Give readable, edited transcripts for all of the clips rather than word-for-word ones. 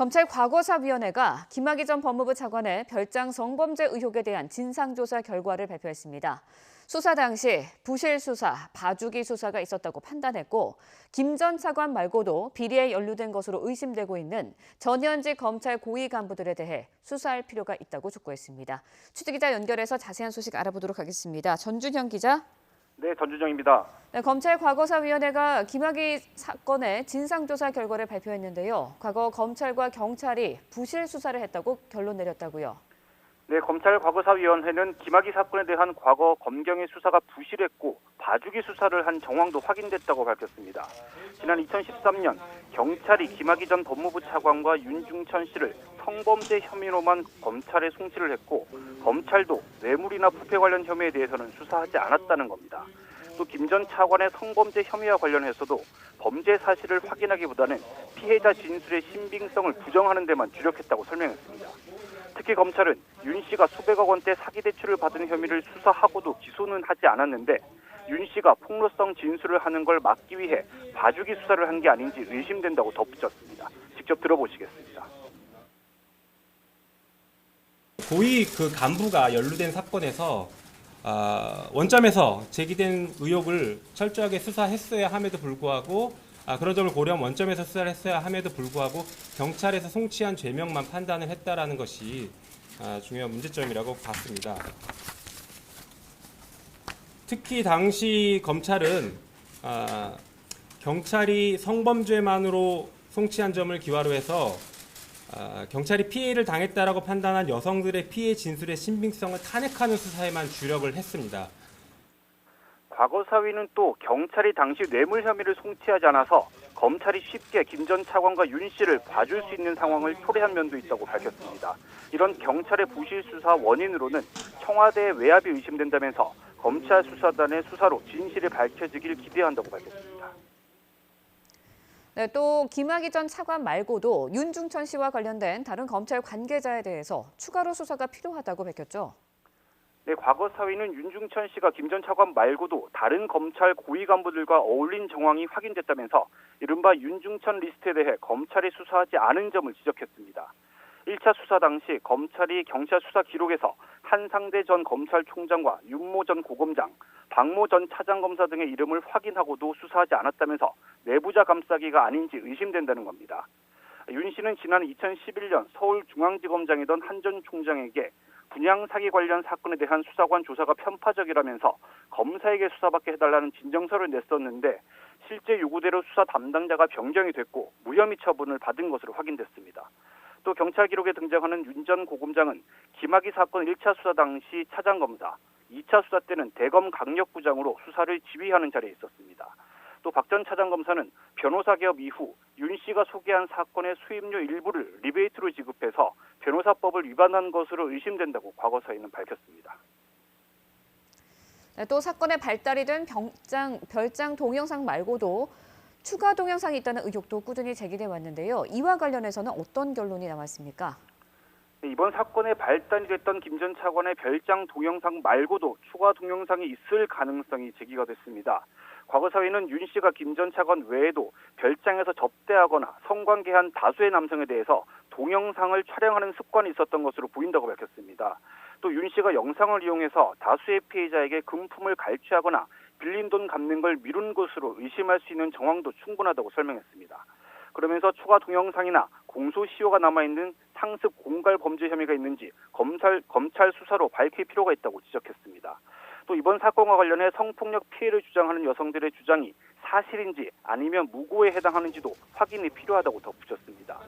검찰 과거사위원회가 김학의 전 법무부 차관의 별장 성범죄 의혹에 대한 진상조사 결과를 발표했습니다. 수사 당시 부실 수사, 봐주기 수사가 있었다고 판단했고 김 전 차관 말고도 비리에 연루된 것으로 의심되고 있는 전현직 검찰 고위 간부들에 대해 수사할 필요가 있다고 촉구했습니다. 취재기자 연결해서 자세한 소식 알아보도록 하겠습니다. 전준형 기자. 네, 전준영입니다. 네, 검찰 과거사위원회가 김학의 사건의 진상조사 결과를 발표했는데요. 과거 검찰과 경찰이 부실 수사를 했다고 결론 내렸다고요. 네, 검찰 과거사위원회는 김학의 사건에 대한 과거 검경의 수사가 부실했고 봐주기 수사를 한 정황도 확인됐다고 밝혔습니다. 지난 2013년 경찰이 김학의 전 법무부 차관과 윤중천 씨를 성범죄 혐의로만 검찰에 송치를 했고 검찰도 뇌물이나 부패 관련 혐의에 대해서는 수사하지 않았다는 겁니다. 또 김 전 차관의 성범죄 혐의와 관련해서도 범죄 사실을 확인하기보다는 피해자 진술의 신빙성을 부정하는 데만 주력했다고 설명했습니다. 특히 검찰은 윤 씨가 수백억 원대 사기 대출을 받은 혐의를 수사하고도 기소는 하지 않았는데 윤 씨가 폭로성 진술을 하는 걸 막기 위해 봐주기 수사를 한 게 아닌지 의심된다고 덧붙였습니다. 직접 들어보시겠습니다. 고위 간부가 연루된 사건에서 원점에서 제기된 의혹을 철저하게 수사했어야 함에도 불구하고 그런 점을 고려한 원점에서 수사를 했어야 함에도 불구하고 경찰에서 송치한 죄명만 판단을 했다라는 것이 중요한 문제점이라고 봤습니다. 특히 당시 검찰은 경찰이 성범죄만으로 송치한 점을 기화로 해서 경찰이 피해를 당했다라고 판단한 여성들의 피해 진술의 신빙성을 탄핵하는 수사에만 주력을 했습니다. 과거사위는 또 경찰이 당시 뇌물 혐의를 송치하지 않아서 검찰이 쉽게 김 전 차관과 윤 씨를 봐줄 수 있는 상황을 초래한 면도 있다고 밝혔습니다. 이런 경찰의 부실 수사 원인으로는 청와대의 외압이 의심된다면서 검찰 수사단의 수사로 진실이 밝혀지길 기대한다고 밝혔습니다. 네, 또 김학의 전 차관 말고도 윤중천 씨와 관련된 다른 검찰 관계자에 대해서 추가로 수사가 필요하다고 밝혔죠. 네, 과거사위는 윤중천 씨가 김 전 차관 말고도 다른 검찰 고위 간부들과 어울린 정황이 확인됐다면서 이른바 윤중천 리스트에 대해 검찰이 수사하지 않은 점을 지적했습니다. 1차 수사 당시 검찰이 경찰 수사 기록에서 한상대 전 검찰총장과 윤모 전 고검장, 박모 전 차장검사 등의 이름을 확인하고도 수사하지 않았다면서 내부자 감싸기가 아닌지 의심된다는 겁니다. 윤 씨는 지난 2011년 서울중앙지검장이던 한 전 총장에게 분양 사기 관련 사건에 대한 수사관 조사가 편파적이라면서 검사에게 수사받게 해달라는 진정서를 냈었는데 실제 요구대로 수사 담당자가 변경이 됐고 무혐의 처분을 받은 것으로 확인됐습니다. 또 경찰 기록에 등장하는 윤 전 고검장은 김학의 사건 1차 수사 당시 차장검사, 2차 수사 때는 대검 강력부장으로 수사를 지휘하는 자리에 있었습니다. 또 박 전 차장검사는 변호사 개업 이후 윤 씨가 소개한 사건의 수임료 일부를 리베이트로 지급해서 변호사법을 위반한 것으로 의심된다고 과거사위는 밝혔습니다. 네, 또 사건의 발달이 된 별장 동영상 말고도 추가 동영상이 있다는 의혹도 꾸준히 제기돼 왔는데요. 이와 관련해서는 어떤 결론이 나왔습니까? 네, 이번 사건의 발단이 됐던 김 전 차관의 별장 동영상 말고도 추가 동영상이 있을 가능성이 제기가 됐습니다. 과거사위는 윤 씨가 김 전 차관 외에도 별장에서 접대하거나 성관계한 다수의 남성에 대해서 동영상을 촬영하는 습관이 있었던 것으로 보인다고 밝혔습니다. 또 윤 씨가 영상을 이용해서 다수의 피해자에게 금품을 갈취하거나 빌린 돈 갚는 걸 미룬 것으로 의심할 수 있는 정황도 충분하다고 설명했습니다. 그러면서 추가 동영상이나 공소시효가 남아있는 상습 공갈 범죄 혐의가 있는지 검찰 수사로 밝힐 필요가 있다고 지적했습니다. 또 이번 사건과 관련해 성폭력 피해를 주장하는 여성들의 주장이 사실인지 아니면 무고에 해당하는지도 확인이 필요하다고 덧붙였습니다.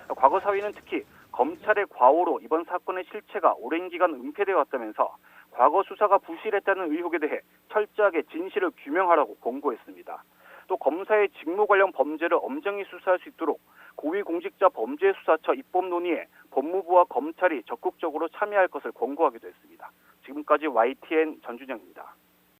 과거사위는 특히 검찰의 과오로 이번 사건의 실체가 오랜 기간 은폐되어 왔다면서 과거 수사가 부실했다는 의혹에 대해 철저하게 진실을 규명하라고 권고했습니다. 또 검사의 직무 관련 범죄를 엄정히 수사할 수 있도록 고위공직자 범죄수사처 입법 논의에 법무부와 검찰이 적극적으로 참여할 것을 권고하기도 했습니다. 지금까지 YTN 전준영입니다.